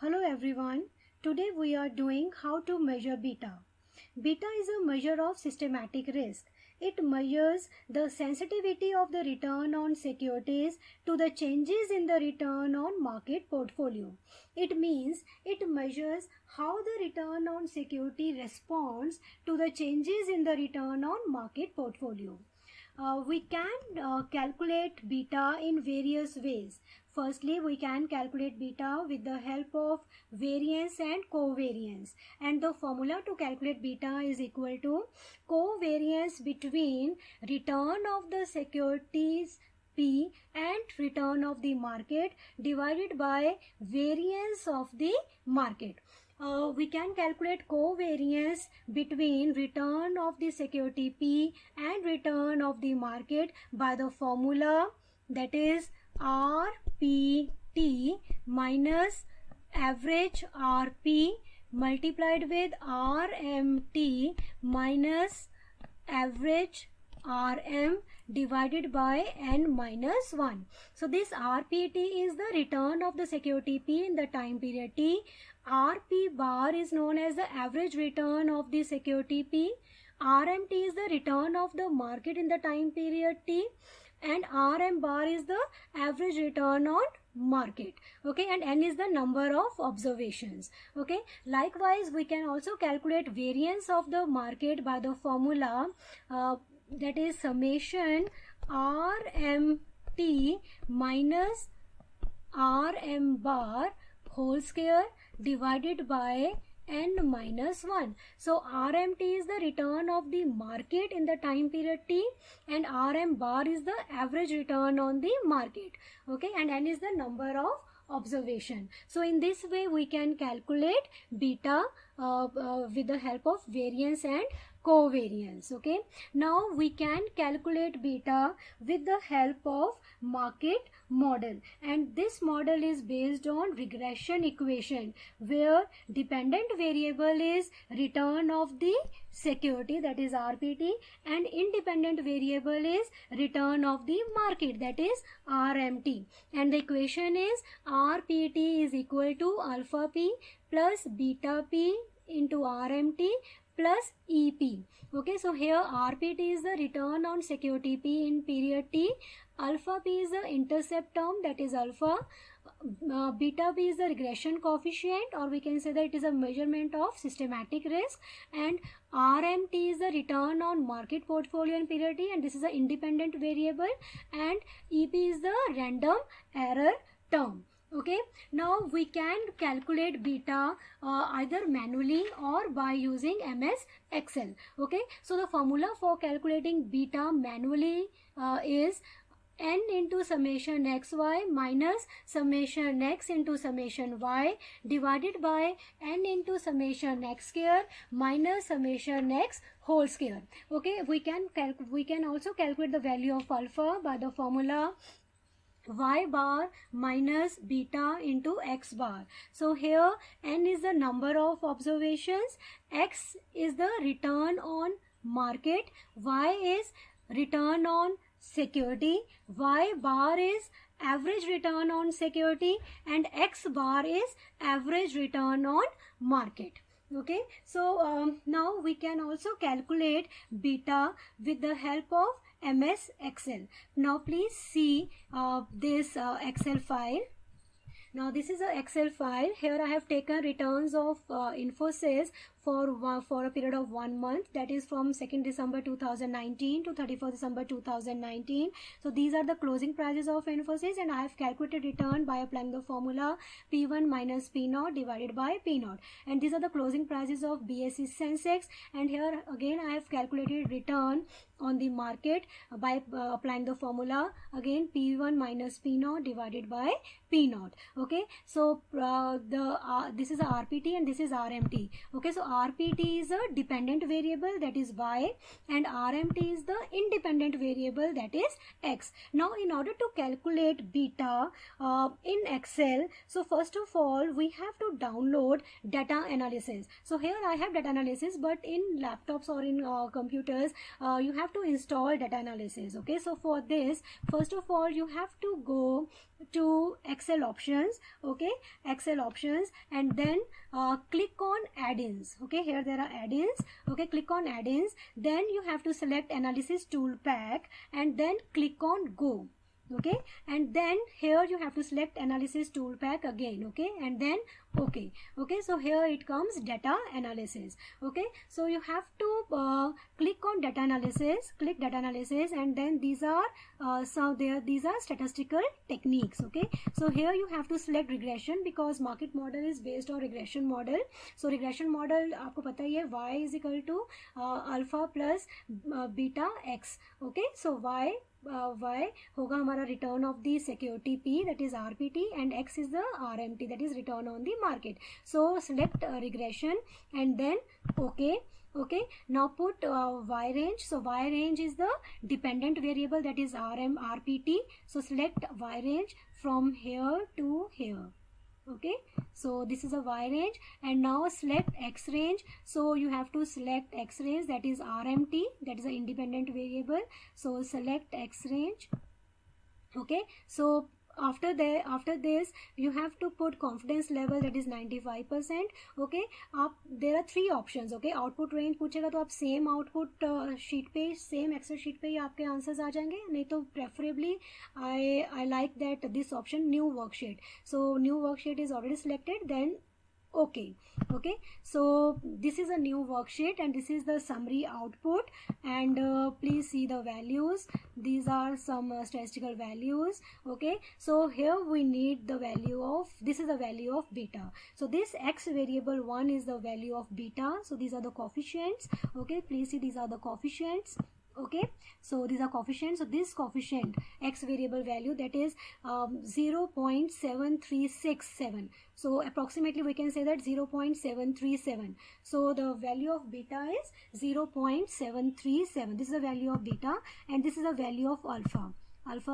Hello everyone. Today we are doing how to measure beta. Beta is a measure of systematic risk. It measures the sensitivity of the return on securities to the changes in the return on market portfolio. It means it measures how the return on security responds to the changes in the return on market portfolio. We can calculate beta in various ways. Firstly, we can calculate beta with the help of variance and covariance. And the formula to calculate beta is equal to covariance between return of the securities P and return of the market divided by variance of the market. We can calculate covariance between return of the security P and return of the market by the formula that is RPT minus average RP multiplied with RMT minus average RM divided by n minus 1. So this RPT is the return of the security P in the time period T. RP bar is known as the average return of the security P. RMT is the return of the market in the time period T. And RM bar is the average return on market. Okay, and n is the number of observations. Okay, likewise we can also calculate variance of the market by the formula that is summation RMT minus RM bar whole square divided by n minus 1. So RMT is the return of the market in the time period T and RM bar is the average return on the market. Okay, and n is the number of observation. So in this way we can calculate beta with the help of variance and covariance. Okay, now we can calculate beta with the help of market model, and this model is based on regression equation where dependent variable is return of the security, that is RPT, and independent variable is return of the market, that is RMT, and the equation is RPT is equal to alpha P plus beta P into RMT plus EP. Okay, so here RPT is the return on security P in period T, alpha P is the intercept term, that is alpha, beta P is the regression coefficient, or we can say that it is a measurement of systematic risk, and RMT is the return on market portfolio in period T, and this is an independent variable, and EP is the random error term. Okay, now we can calculate beta either manually or by using MS Excel. Okay, so the formula for calculating beta manually is n into summation xy minus summation x into summation y divided by n into summation x square minus summation x whole square. Okay, we can also calculate the value of alpha by the formula y bar minus beta into x bar. So here n is the number of observations, x is the return on market, y is return on security, y bar is average return on security, and x bar is average return on market. Okay, so now we can also calculate beta with the help of MS Excel. Now please see this Excel file. Now this is an Excel file. Here I have taken returns of Infosys for a period of 1 month, that is from 2nd December 2019 to 31st December 2019. So these are the closing prices of Infosys, and I have calculated return by applying the formula P1 minus P0 divided by P0, and these are the closing prices of BSE Sensex, and here again I have calculated return on the market by applying the formula again P1 minus P0 divided by P0. Okay, so this is a RPT and this is RMT. Okay, so RPT is a dependent variable, that is y, and RMT is the independent variable, that is x. Now in order to calculate beta in Excel, so first of all we have to download data analysis. So here I have data analysis, but in laptops or in computers you have to install data analysis. Okay, so for this, first of all you have to go to Excel options, okay, Excel options, and then click on add-ins. Okay, here there are add-ins. Okay, click on add-ins, then you have to select analysis tool pack and then click on go. Okay, and then here you have to select analysis tool pack again. Okay, and then okay. Okay, so here it comes data analysis. Okay, so you have to click on data analysis, click data analysis, and then these are these are statistical techniques. Okay, so here you have to select regression because market model is based on regression model. So regression model आपको पता ही है, y is equal to alpha plus beta x. Okay, so y होगा हमारा return of the security P, that is RPT, and X is the RMT, that is return on the market. So select regression and then okay. Okay, now put y range. So y range is the dependent variable, that is RPT. So select y range from here to here. Okay, so this is a y range, and now select x range. So you have to select x range, that is RMT, that is an independent variable. So select x range. Okay, so after this you have to put confidence level, that is 95%. Okay, आप there are three options. Okay, output range पूछेगा तो आप same output sheet पे, same Excel sheet पे ही आपके answers आ जाएंगे, नहीं तो preferably I like that this option, new worksheet. So new worksheet is already selected, then okay. Okay, so this is a new worksheet and this is the summary output, and please see the values. These are some statistical values. Okay, so here we need the value of, this is the value of beta. So this x variable 1 is the value of beta. So these are the coefficients. Okay, please see, these are the coefficients. Okay, so these are coefficients. So this coefficient x variable value, that is 0.7367. so approximately we can say that 0.737. so the value of beta is 0.737. this is the value of beta, and this is the value of alpha.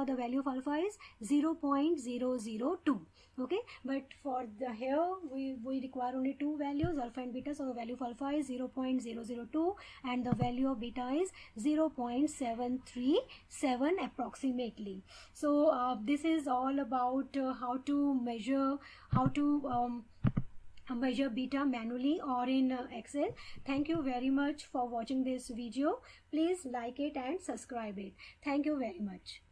The value of alpha is 0.002. Okay, but for the here we require only two values, alpha and beta. So the value of alpha is 0.002 and the value of beta is 0.737 approximately. So this is all about how to measure beta manually or in Excel. Thank you very much for watching this video. Please like it and subscribe it. Thank you very much.